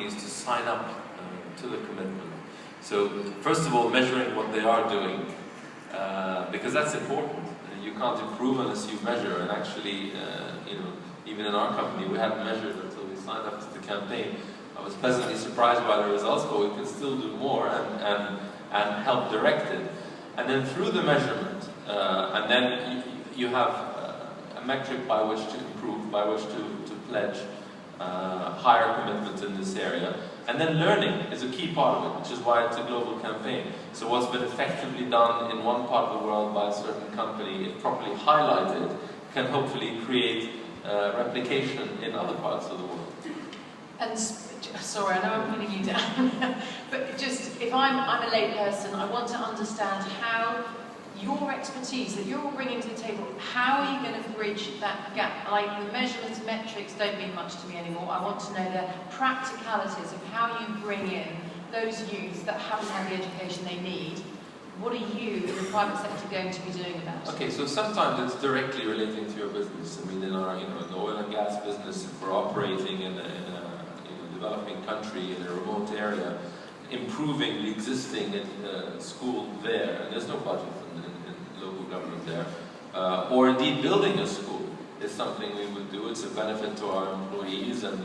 companies to sign up to the commitment. So first of all, measuring what they are doing, because that's important. You can't improve unless you measure, and actually, you know, even in our company, we hadn't measured until we signed up to the campaign. I was pleasantly surprised by the results, but we can still do more and help direct it. And then through the measurement, and then you have a metric by which to improve, by which to pledge higher commitment in this area. And then learning is a key part of it, which is why it's a global campaign. So what's been effectively done in one part of the world by a certain company, if properly highlighted, can hopefully create replication in other parts of the world. And sorry, I know I'm putting you down, but just, if I'm a lay person, I want to understand how your expertise that you're bringing to the table, how are you going to bridge that gap? Like, the measurements, metrics don't mean much to me anymore. I want to know the practicalities of how you bring in those youth that haven't had the education they need. What are you in the private sector going to be doing about it? Okay, so sometimes it's directly relating to your business. I mean, in our, in the oil and gas business, if we're operating in a developing country, in a remote area, improving the existing school there, and there's no budget in local government there, or indeed building a school is something we would do. It's a benefit to our employees and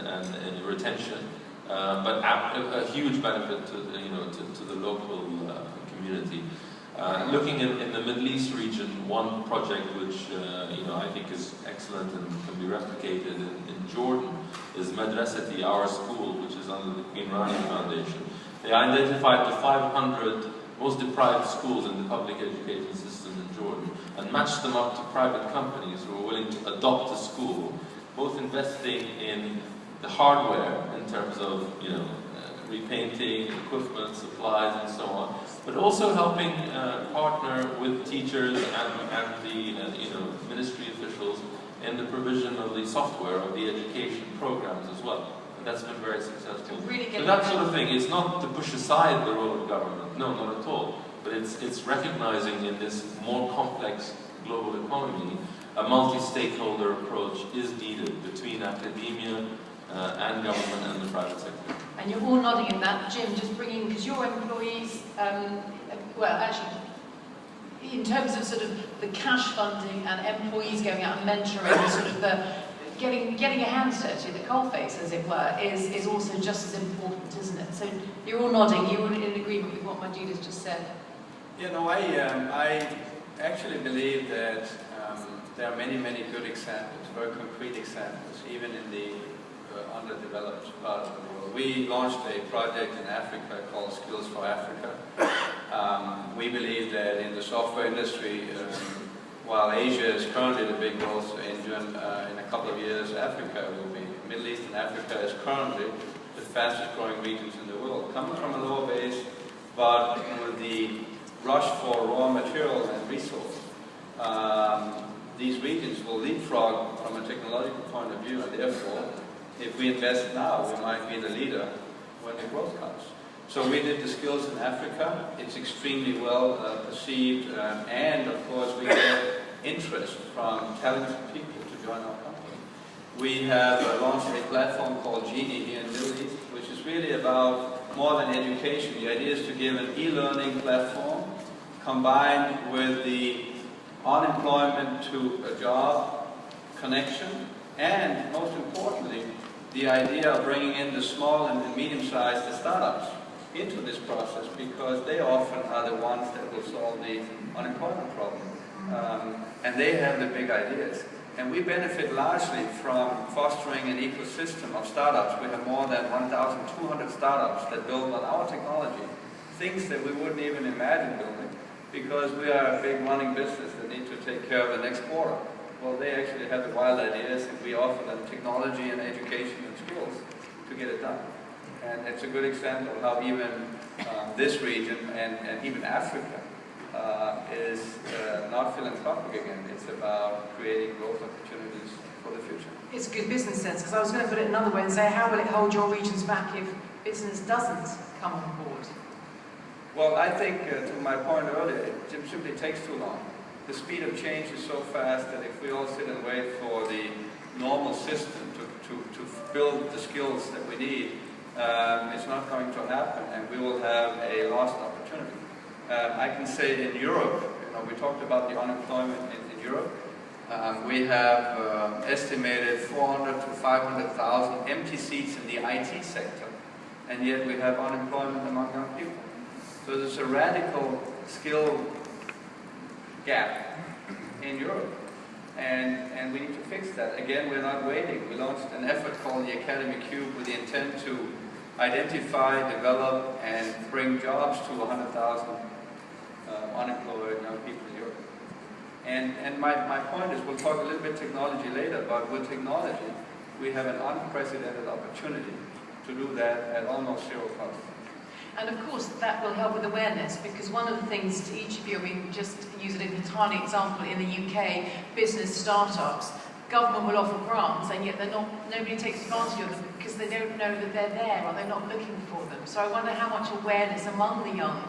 retention, but a huge benefit to to the local community. Looking in the Middle East region, one project which I think is excellent and can be replicated in Jordan is Madrasati, our school, which is under the Varkey GEMS Foundation. They identified the 500 most deprived schools in the public education system in Jordan and matched them up to private companies who were willing to adopt a school, both investing in the hardware in terms of repainting, equipment, supplies, and so on, but also helping partner with teachers and the ministry officials in the provision of the software of the education programs as well. And that's been very successful. So that sort of thing, it's not to push aside the role of government, no, not at all, but it's recognizing in this more complex global economy, a multi-stakeholder approach is needed between academia and government and the private sector. And you're all nodding at that. Jim, just bringing, because your employees, well, actually, in terms of sort of the cash funding and employees going out and mentoring, sort of the getting a hand dirty, the coalface, as it were, is also just as important, isn't it? So you're all nodding. You're all in agreement with what my Judith just said. I actually believe that there are many, many good examples, very concrete examples, even in the underdeveloped part of the world. We launched a project in Africa called Skills for Africa. We believe that in the software industry, while Asia is currently the big growth engine, in a couple of years Africa will be. Middle East and Africa is currently the fastest growing regions in the world, coming from a lower base, but with the rush for raw materials and resources. These regions will leapfrog from a technological point of view, and therefore, if we invest now, we might be the leader when the growth comes. So we did the Skills in Africa. It's extremely well perceived, and of course we get interest from talented people to join our company. We have launched a platform called Genie here in the Middle East, which is really about more than education. The idea is to give an e-learning platform combined with the unemployment to a job connection, and most importantly, the idea of bringing in the small and medium-sized startups into this process, because they often are the ones that will solve the unemployment problem. And they have the big ideas. And we benefit largely from fostering an ecosystem of startups. We have more than 1,200 startups that build on our technology, things that we wouldn't even imagine building, because we are a big running business that need to take care of the next quarter. Well, they actually have the wild ideas, and we offer them technology and education and skills to get it done. And it's a good example of how even this region and even Africa is not philanthropic again. It's about creating growth opportunities for the future. It's good business sense, because I was going to put it another way and say, how will it hold your regions back if business doesn't come on board? Well, I think, to my point earlier, it simply takes too long. The speed of change is so fast that if we all sit and wait for the normal system to build the skills that we need, it's not going to happen, and we will have a lost opportunity. I can say in Europe, we talked about the unemployment in Europe. We have estimated 400 to 500,000 empty seats in the IT sector, and yet we have unemployment among young people. So there's a radical skill gap in Europe, and we need to fix that. Again, we're not waiting. We launched an effort called the Academy Cube with the intent to identify, develop, and bring jobs to 100,000 unemployed young people in Europe. And my point is, we'll talk a little bit technology later, but with technology, we have an unprecedented opportunity to do that at almost zero cost. And of course, that will help with awareness, because one of the things to each of you, I mean, just use it as a tiny example, in the UK, business startups, government will offer grants, and yet nobody takes advantage of them because they don't know that they're there, or they're not looking for them. So I wonder how much awareness among the young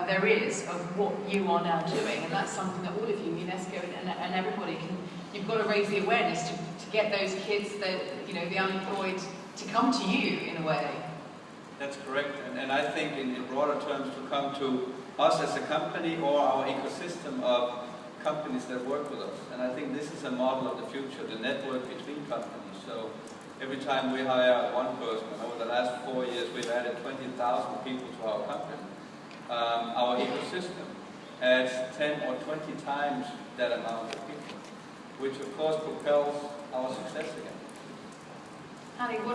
there is of what you are now doing, and that's something that all of you, UNESCO and everybody, you've got to raise the awareness to get those kids, the unemployed, to come to you in a way. That's correct, and I think in broader terms to come to us as a company or our ecosystem of companies that work with us. And I think this is a model of the future, the network between companies. So every time we hire one person, over the last 4 years we've added 20,000 people to our company. Our ecosystem adds 10 or 20 times that amount of people, which of course propels our success again. Harry, what